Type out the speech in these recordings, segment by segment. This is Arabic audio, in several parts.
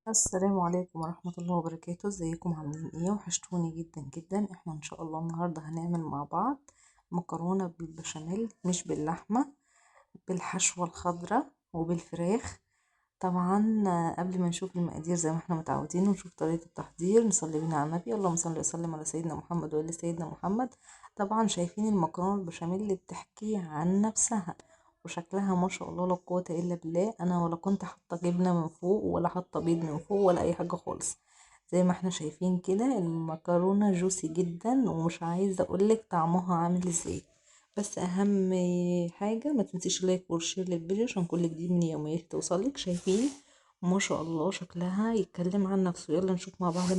السلام عليكم ورحمة الله وبركاته. ازيكم عاملين ايه؟ وحشتوني جدا جدا. احنا ان شاء الله النهاردة هنعمل مع بعض مكرونة بالبشاميل، مش باللحمة، بالحشوة الخضراء وبالفراخ. طبعا قبل ما نشوف المقادير زي ما احنا متعودين ونشوف طريقة التحضير، نصلي بينا على النبي. اللهم صل وسلم على سيدنا محمد وآل سيدنا محمد. طبعا شايفين المكرونة البشاميل اللي بتحكي عن نفسها، وشكلها ما شاء الله لا قوة الا بالله. انا ولا كنت حاطة جبنة من فوق ولا حاطة بيض من فوق ولا اي حاجة خالص. زي ما احنا شايفين كده المكرونة جوسي جدا، ومش عايزة اقولك طعمها عامل ازاي. بس اهم حاجة ما تنسيش لايك وشير للفيديو عشان كل جديد من يومياتي توصلك. شايفين ما شاء الله شكلها يتكلم عن نفسه. يلا نشوف مع بعض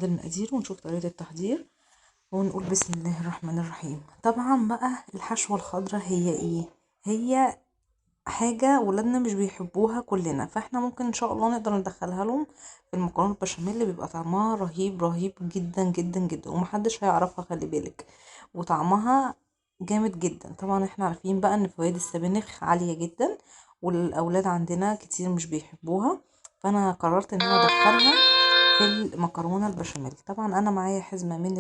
المقادير. ونشوف طريقة التحضير ونقول بسم الله الرحمن الرحيم. طبعا بقى الحشوة الخضراء هي ايه؟ هي حاجة ولادنا مش بيحبوها كلنا، فاحنا ممكن ان شاء الله نقدر ندخلها لهم في المكرونة البشاميل اللي بيبقى طعمها رهيب رهيب جدا جدا جدا، ومحدش هيعرفها، خلي بالك. وطعمها جامد جدا. طبعا احنا عارفين بقى ان فوائد السبانخ عالية جدا، والاولاد عندنا كتير مش بيحبوها، فانا قررت ان انا ادخلها في المكرونة البشاميل. طبعا انا معايا حزمة من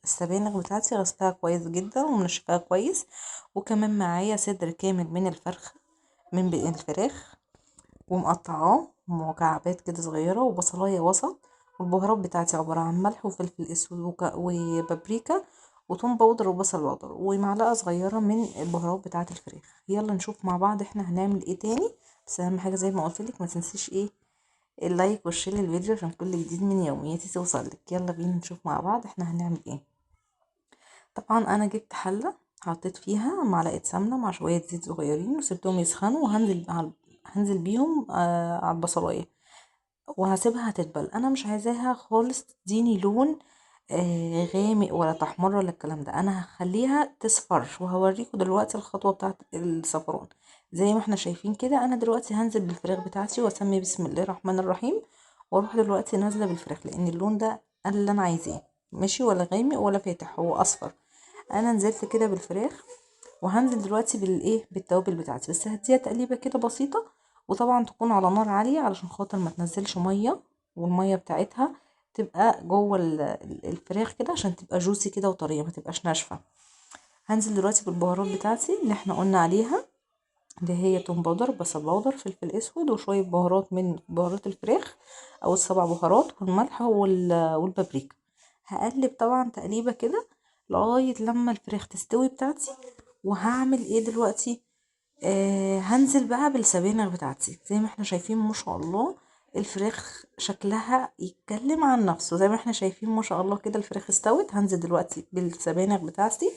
السبانخ بتاعتي، غسلها كويس جدا ومنشفاها كويس، وكمان معايا صدر كامل من الفراخ ومقطعاه مكعبات كده صغيرة، وبصلاية وسط. والبهارات بتاعتي عبارة عن ملح وفلفل اسود وبابريكا وتوم باودر وبصل باودر ومعلقة صغيرة من البهارات بتاعة الفراخ. يلا نشوف مع بعض احنا هنعمل ايه تاني. بس اهم حاجة زي ما قلتلك ما تنسيش ايه، اللايك والشير للفيديو عشان كل جديد من يومياتي توصلك. يلا بينا نشوف مع بعض احنا هنعمل ايه. طبعا انا جبت حلة، حطيت فيها معلقة سمنة مع شوية زيت صغيرين وسبتهم يسخنوا، هنزل بيهم على البصلاية، وهسيبها تتبل. انا مش عايزاها خالص تديني لون غامق ولا تحمر ولا الكلام ده، انا هخليها تصفر، وهوريكم دلوقتي الخطوة بتاعت الصفران. زي ما احنا شايفين كده انا دلوقتي هنزل بالفراخ بتاعتي واسمي بسم الله الرحمن الرحيم، واروح دلوقتي نازلة بالفراخ لان اللون ده اللي انا عايزاه، ماشي؟ ولا غامق ولا فاتح، هو اصفر. انا نزلت كده بالفراخ، وهنزل دلوقتي بالتوابل بتاعتي، بس هديها تقليبه كده بسيطه. وطبعا تكون على نار عاليه علشان خاطر ما تنزلش ميه، والميه بتاعتها تبقى جوه الفراخ كده عشان تبقى جوسي كده وطريه، ما تبقاش ناشفه. هنزل دلوقتي بالبهارات بتاعتي اللي احنا قلنا عليها، اللي هي توم باودر، بصل باودر، فلفل اسود، وشويه بهارات من بهارات الفراخ او السبع بهارات، والملح والبابريكا. هقلب طبعا تقليبه كده لغايه لما الفراخ تستوي بتاعتي. وهعمل ايه دلوقتي؟ هنزل بقى بالسبانخ بتاعتي. زي ما احنا شايفين ما شاء الله الفراخ شكلها يتكلم عن نفسه. زي ما احنا شايفين ما شاء الله كده الفراخ استوت. هنزل دلوقتي بالسبانخ بتاعتي،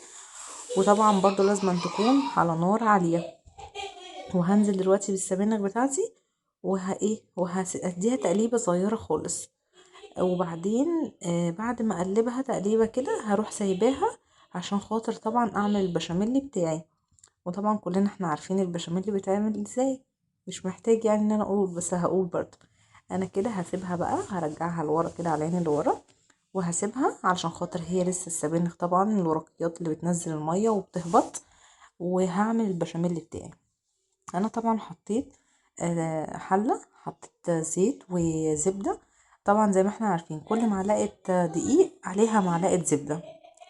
وطبعا برضو لازم أن تكون على نار عالية. وهنزل دلوقتي بالسبانخ بتاعتي وهديها تقليبة صغيرة خالص. وبعدين بعد ما اقلبها تقليبة كده هروح سايباها عشان خاطر طبعا اعمل البشاميل بتاعي. وطبعا كلنا احنا عارفين البشاميل بيتعمل ازاي، مش محتاج يعني ان انا اقول، بس هقول برضه. انا كده هسيبها بقى، هرجعها لورا كده على عيني لورا، وهسيبها علشان خاطر هي لسه السبانخ طبعا الورقيات اللي بتنزل المية وبتهبط. وهعمل البشاميل بتاعي. انا طبعا حطيت حلة، حطيت زيت وزبدة. طبعا زي ما احنا عارفين كل معلقة دقيق عليها معلقة زبدة،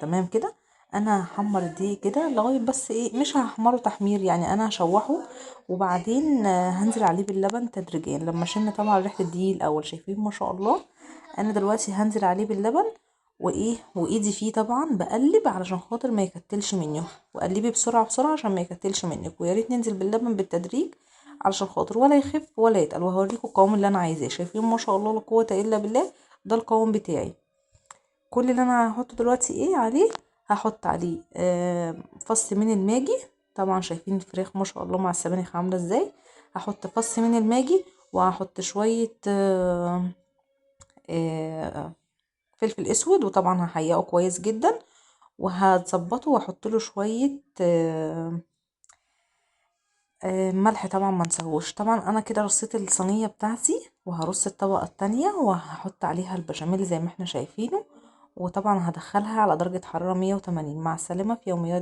تمام كده. انا هحمر الدقيق كده لغاية بس ايه، مش هحمره تحمير يعني، انا هشوحه. وبعدين هنزل عليه باللبن تدريجيا لما اشم طبعا ريحة الدقيق الاول. شايفين ما شاء الله. انا دلوقتي هنزل عليه باللبن وايدي فيه طبعا بقلب علشان خاطر ما يكتلش مني، وقلبي بسرعه بسرعه عشان ما يكتلش منك. ويا ريت ننزل باللبن بالتدريج علشان خاطر ولا يخف ولا يتقل. وهوريكم القوام اللي انا عايزاه. شايفين ما شاء الله لا قوه الا بالله، ده القوام بتاعي. كل اللي انا هحطه دلوقتي ايه عليه، هحط عليه فص من الماجي. طبعا شايفين الفراخ ما شاء الله مع السبانخ عامله ازاي. هحط فص من الماجي، وهحط شويه آه، فلفل اسود، وطبعا هحيقه كويس جدا وهظبطه واحط له شويه ملح طبعا ما نسووش. طبعا انا كده رصيت الصينيه بتاعتي، وهرص الطبقه التانية وهحط عليها البشاميل زي ما احنا شايفينه. وطبعا هدخلها على درجه حراره 180. مع السلامه في يوميات.